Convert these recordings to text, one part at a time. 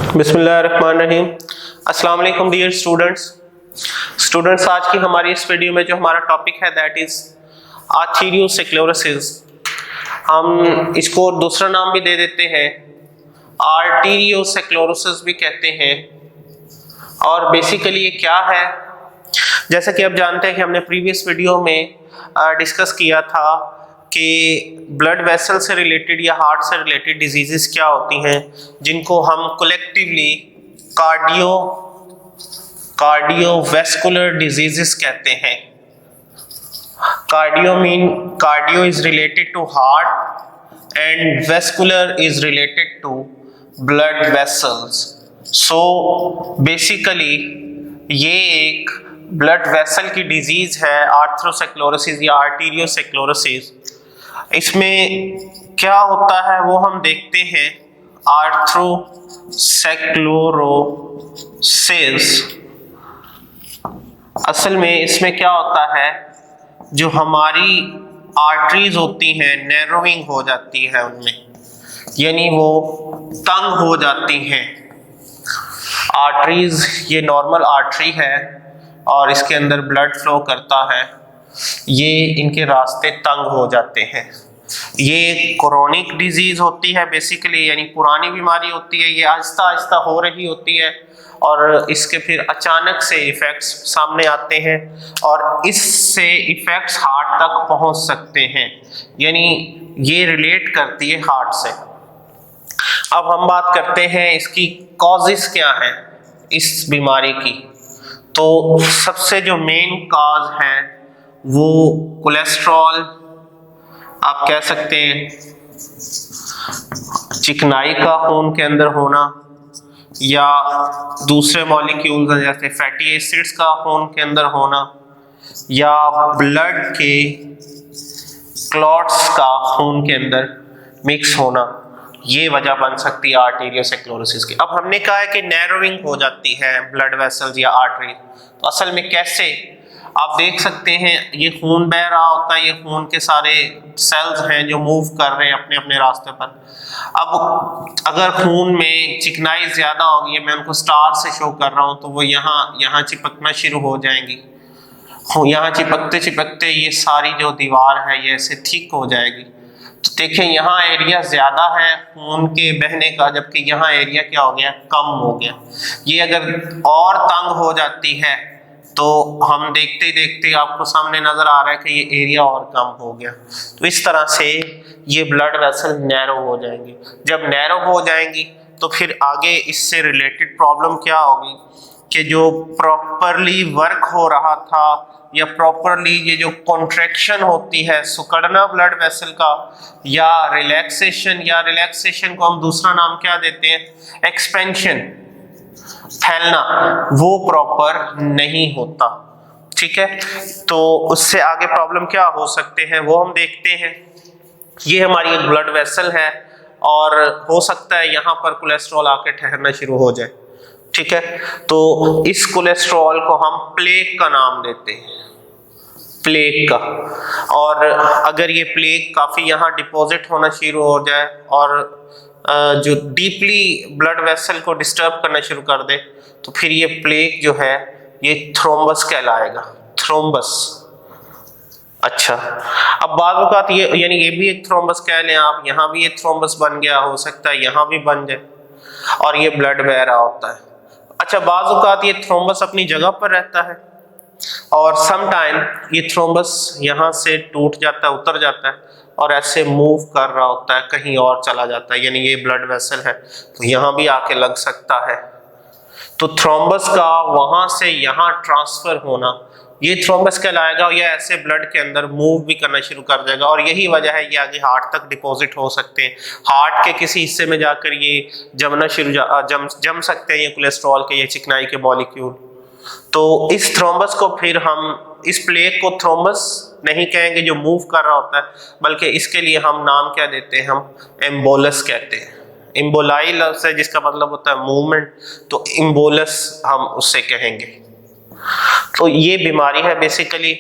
बिस्मिल्लाहिर्रहमानिर्रहीम। अस्सलाम वालेकुम डियर स्टूडेंट्स, आज की हमारी इस वीडियो में जो हमारा टॉपिक है दैट इज आर्थीरियोस्क्लेरोसिस। हम इसको दूसरा नाम भी दे देते हैं, आर्टीरियोस्क्लेरोसिस भी कहते हैं। और बेसिकली ये क्या है, जैसा कि आप जानते हैं कि हमने प्रीवियस वीडियो में डिस्कस किया था कि ब्लड वेसल से रिलेटेड या हार्ट से रिलेटेड डिजीजेस क्या होती हैं, जिनको हम कलेक्टिवली कार्डियोवैस्कुलर डिजीजेस कहते हैं। Cardio is related to heart and vascular is related to blood vessels. So basically ये एक ब्लड वेसल की डिजीज है आर्थरोस्क्लेरोसिस या आर्टीरियोस्क्लेरोसिस। इसमें क्या होता है वो हम देखते हैं। आर्थरोस्क्लेरोसिस असल में इसमें क्या होता है, जो हमारी आर्टरीज होती हैं नैरोइंग हो जाती है उनमें, यानी वो तंग हो जाती हैं। आर्टरीज ये नॉर्मल आर्टरी है और इसके अंदर ब्लड फ्लो करता है, ये इनके रास्ते तंग हो जाते हैं। ये क्रोनिक डिजीज होती है बेसिकली, यानी पुरानी बीमारी होती है, ये आहिस्ता आहिस्ता हो रही होती है और इसके फिर अचानक से इफेक्ट्स सामने आते हैं और इससे इफेक्ट्स हार्ट तक पहुंच सकते हैं, यानी ये रिलेट करती है हार्ट से। अब हम बात करते हैं इसकी कॉजेस क्या है इस बीमारी की। तो सबसे जो मेन कॉज है वो कोलेस्ट्रॉल, आप कह सकते हैं चिकनाई का खून के अंदर होना, या दूसरे मॉलिक्यूल्स जैसे फैटी एसिड्स का खून के अंदर होना, या ब्लड के क्लॉट्स का खून के अंदर मिक्स होना, ये वजह बन सकती है आर्टीरियोस्क्लेरोसिस की। अब हमने कहा है कि नैरोइंग हो जाती है ब्लड वेसल्स या आर्टरी, तो असल में कैसे आप देख सकते हैं, ये खून बह रहा होता है, ये खून के सारे सेल्स हैं जो मूव कर रहे हैं अपने अपने रास्ते पर। अब अगर खून में चिकनाई ज्यादा होगी, मैं उनको स्टार से शो कर रहा हूं, तो वो यहाँ चिपकना शुरू हो जाएंगी। यहाँ चिपकते चिपकते ये सारी जो दीवार है ये ऐसे थिक हो जाएगी। तो देखें यहाँ एरिया ज्यादा है खून के बहने का, जबकि यहाँ एरिया क्या हो गया, कम हो गया। ये अगर और तंग हो जाती है तो हम देखते ही देखते आपको सामने नजर आ रहा है कि ये एरिया और कम हो गया। तो इस तरह से ये ब्लड वेसल नैरो हो जाएंगी। जब नैरो हो जाएंगी तो फिर आगे इससे रिलेटेड प्रॉब्लम क्या होगी कि जो प्रॉपरली वर्क हो रहा था या प्रॉपरली ये जो कॉन्ट्रैक्शन होती है, सुकड़ना ब्लड वेसल का, या रिलैक्सेशन को हम दूसरा नाम क्या देते हैं, एक्सपेंशन, फैलना, वो प्रॉपर नहीं होता। ठीक है, तो उससे आगे प्रॉब्लम क्या हो सकते हैं वो हम देखते हैं। ये हमारी एक ब्लड वेसल है और हो सकता है यहाँ पर कोलेस्ट्रॉल आके ठहरना शुरू हो जाए। ठीक है, तो इस कोलेस्ट्रॉल को हम प्लेक का नाम देते हैं, प्लेक का। और अगर ये प्लेक काफी यहाँ डिपॉजिट होना शुरू हो जाए और जो डीपली ब्लड वेसल को डिस्टर्ब करना शुरू कर दे, तो फिर ये प्लेक जो है ये थ्रोम्बस कहलाएगा, थ्रोम्बस। अच्छा, अब बाज़ औक़ात ये यानी ये भी एक थ्रोम्बस कह लें आप, यहाँ भी ये थ्रोम्बस बन गया, हो सकता है यहाँ भी बन जाए और ये ब्लड बह रहा होता है। अच्छा, बाज़ औक़ात ये थ्रोम्बस अपनी जगह पर रहता है और सम टाइम ये थ्रोम्बस यहाँ से टूट जाता है, उतर जाता है और ऐसे मूव कर रहा होता है, कहीं और चला जाता है, यानी ये ब्लड वेसल है तो यहाँ भी आके लग सकता है। तो थ्रोम्बस का वहां से यहाँ ट्रांसफर होना, ये थ्रोम्बस कहलाएगा। और ये ऐसे ब्लड के अंदर मूव भी करना शुरू कर देगा और यही वजह है ये आगे हार्ट तक डिपॉजिट हो सकते हैं। हार्ट के किसी हिस्से में जाकर ये जम सकते हैं, ये कोलेस्ट्रॉल के, ये चिकनाई के मॉलिक्यूल। तो इस थ्रोम्बस को फिर हम, इस प्लेक को थ्रोम्बस नहीं कहेंगे जो मूव कर रहा होता है, बल्कि इसके लिए हम नाम क्या देते हैं, हम एम्बोलस कहते हैं। इम्बोलाई लफ्ज़ है जिसका मतलब होता है मूवमेंट, तो इम्बोलस हम उससे कहेंगे। तो ये बीमारी है बेसिकली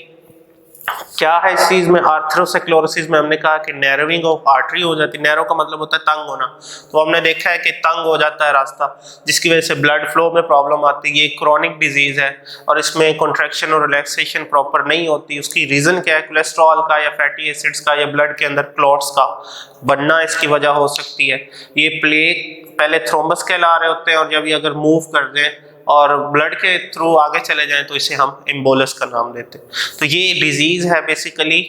क्या है इस चीज में, आर्थरोस्क्लेरोसिस में हमने कहा कि नैरोइंग ऑफ आर्टरी हो जाती है। नैरो का मतलब होता है तंग होना, तो हमने देखा है कि तंग हो जाता है रास्ता, जिसकी वजह से ब्लड फ्लो में प्रॉब्लम आती है। ये क्रॉनिक डिजीज है और इसमें कॉन्ट्रैक्शन और रिलैक्सेशन प्रॉपर नहीं होती। उसकी रीजन क्या है, कोलेस्ट्रॉल का या फैटी एसिड्स का या ब्लड के अंदर क्लॉट्स का बनना इसकी वजह हो सकती है। ये प्लेग पहले थ्रोम्बस कहला रहे होते हैं और जब ये अगर मूव कर दें और ब्लड के थ्रू आगे चले जाएं तो इसे हम एम्बोलस का नाम देते हैं। तो ये डिजीज है बेसिकली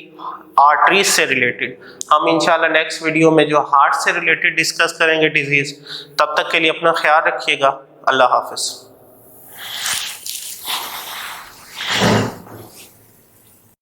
आर्टरीज से रिलेटेड। हम इंशाल्लाह नेक्स्ट वीडियो में जो हार्ट से रिलेटेड डिस्कस करेंगे डिजीज। तब तक के लिए अपना ख्याल रखिएगा। अल्लाह हाफिज।